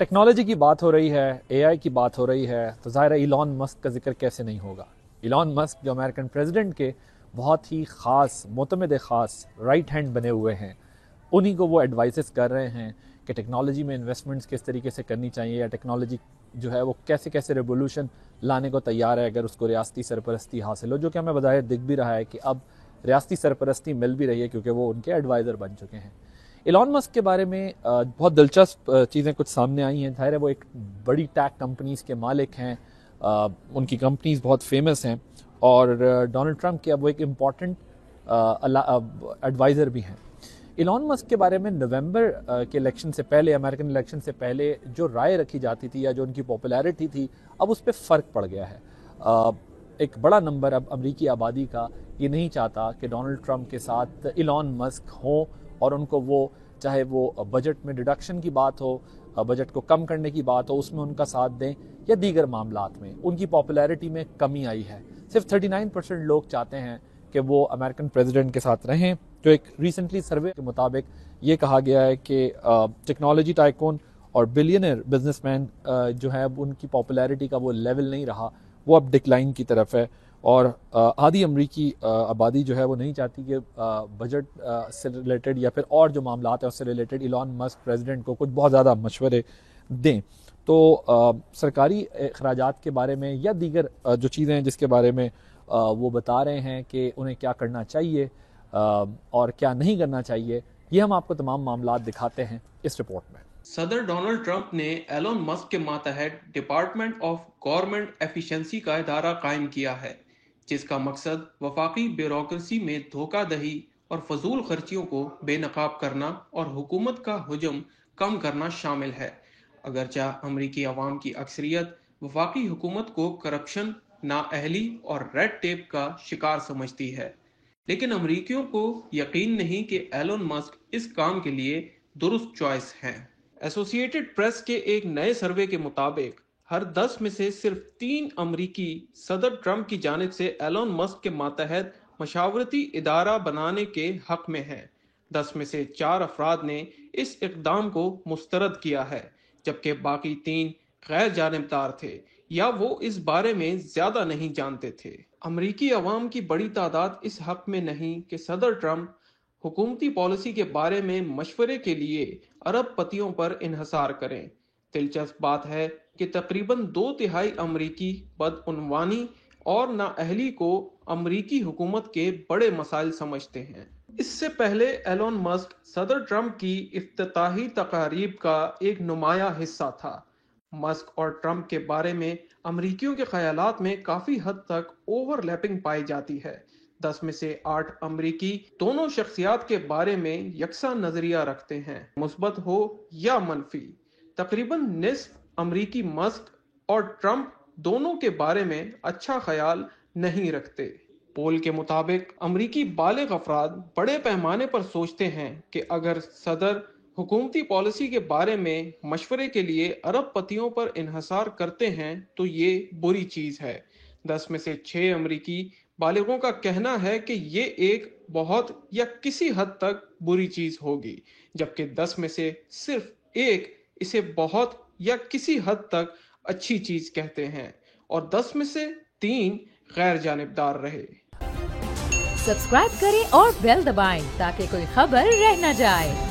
Technology की बात हो रही है, एआई की बात हो रही है, तो ज़ाहिर है इलॉन मस्क का जिक्र कैसे नहीं होगा। इलॉन मस्क जो अमेरिकन प्रेसिडेंट के बहुत ही ख़ास मोतमद ख़ास राइट हैंड बने हुए हैं, उन्हीं को वो एडवाइसेस कर रहे हैं कि टेक्नोलॉजी में इन्वेस्टमेंट्स किस तरीके से करनी चाहिए, या टेक्नोलॉजी जो है वो कैसे कैसे रेवोल्यूशन लाने को तैयार है अगर उसको रियासती सरपरस्ती हासिल हो, जो कि हमें बज़ाहिर दिख भी रहा है कि अब रियासती सरपरस्ती मिल भी रही है क्योंकि वो उनके एडवाइज़र बन चुके हैं। इलॉन मस्क के बारे में बहुत दिलचस्प चीज़ें कुछ सामने आई हैं। जाहिर है वो एक बड़ी टैक कंपनीज़ के मालिक हैं, उनकी कंपनीज़ बहुत फेमस हैं, और डोनाल्ड ट्रंप के अब वो एक इम्पॉर्टेंट एडवाइज़र भी हैं। इलॉन मस्क के बारे में नवंबर के इलेक्शन से पहले, अमेरिकन इलेक्शन से पहले जो राय रखी जाती थी या जो उनकी पॉपुलैरिटी थी, अब उस पर फ़र्क पड़ गया है। एक बड़ा नंबर अब अमरीकी आबादी का ये नहीं चाहता कि डोनाल्ड ट्रंप के साथ इलॉन मस्क हो, और उनको वो चाहे वो बजट में डिडक्शन की बात हो, बजट को कम करने की बात हो, उसमें उनका साथ दें, या दीगर मामलात में उनकी पॉपुलैरिटी में कमी आई है। सिर्फ 39% लोग चाहते हैं कि वो अमेरिकन प्रेसिडेंट के साथ रहें। जो एक रिसेंटली सर्वे के मुताबिक ये कहा गया है कि टेक्नोलॉजी टाइकून और बिलियनर बिजनेसमैन जो है उनकी पॉपुलैरिटी का वो लेवल नहीं रहा, वो अब डिक्लाइन की तरफ है। और आधी अमरीकी आबादी जो है वो नहीं चाहती कि बजट से रिलेटेड या फिर और जो मामलात हैं उससे रिलेटेड इलॉन मस्क प्रेसिडेंट को कुछ बहुत ज़्यादा मशवरे दें। तो सरकारी अखराजात के बारे में या दीगर जो चीज़ें हैं जिसके बारे में वो बता रहे हैं कि उन्हें क्या करना चाहिए और क्या नहीं करना चाहिए, ये हम आपको तमाम मामलात दिखाते हैं इस रिपोर्ट में। सदर डोनाल्ड ट्रंप ने एलोन मस्क के मातहत डिपार्टमेंट ऑफ गवर्नमेंट एफिशिएंसी का इदारा कायम किया है, जिसका मकसद वफाकी ब्यूरोक्रेसी में धोखाधड़ी और फजूल खर्चियों को बेनकाब करना और हुकूमत का हुजम कम करना शामिल है। अगरचे अमरीकी अवाम की अक्सरियत वफाकी हुकूमत को करप्शन, नाअहली और रेड टेप का शिकार समझती है, लेकिन अमरीकियों को यकीन नहीं कि एलोन मस्क इस काम के लिए दुरुस्त चॉइस हैं। एसोसिएटेड प्रेस के एक नए सर्वे के मुताबिक हर 10 में से सिर्फ 3 अमरीकी सदर ट्रंप की जानिब से एलोन मस्क के मातहत मशावरती इदारा बनाने के हक में हैं। 10 में से 4 अफराद ने इस इक़दाम को मुस्तरद किया है, जबकि बाकी 3 गैर जानिबदार थे या वो इस बारे में ज्यादा नहीं जानते थे। अमरीकी अवाम की बड़ी तादाद इस हक में नहीं कि सदर ट्रंप हुकूमती पॉलिसी के बारे में मशवरे के लिए अरब पतियों पर इन्हसार करें। दिलचस्प बात है कि तकरीबन 2/3 अमरीकी बदउनवानी और नाअहली को अमरीकी हुकूमत के बड़े मसाइल समझते हैं। इससे पहले एलोन मस्क सदर ट्रंप की इफ्तिताही तकारीब का एक नुमाया हिस्सा था। मस्क और ट्रंप के बारे में अमरीकियों के ख्यालात में काफी हद तक ओवरलैपिंग पाई जाती है। 10 में से 8 अमरीकी दोनों शख्सियात के बारे में यकसा नजरिया रखते हैं, मुस्बत हो या मनफी। तकरीबन निस्फ अमरीकी मस्क और ट्रंप दोनों के बारे में अच्छा ख्याल नहीं रखते। पोल के मुताबिक अमरीकी बालिग अफराद बड़े पैमाने पर सोचते हैं कि अगर सदर हुकूमती पॉलिसी के बारे में मशवरे के लिए अरब पतियों पर इन्हसार करते हैं तो ये बुरी चीज है। 10 में से 6 अमरीकी बालिगों का कहना है कि ये एक बहुत या किसी हद तक बुरी चीज होगी, जबकि 10 में से सिर्फ एक इसे बहुत या किसी हद तक अच्छी चीज कहते हैं, और 10 में से 3 गैर जानिबदार रहे। सब्सक्राइब करें और बेल दबाएं ताकि कोई खबर रह न जाए।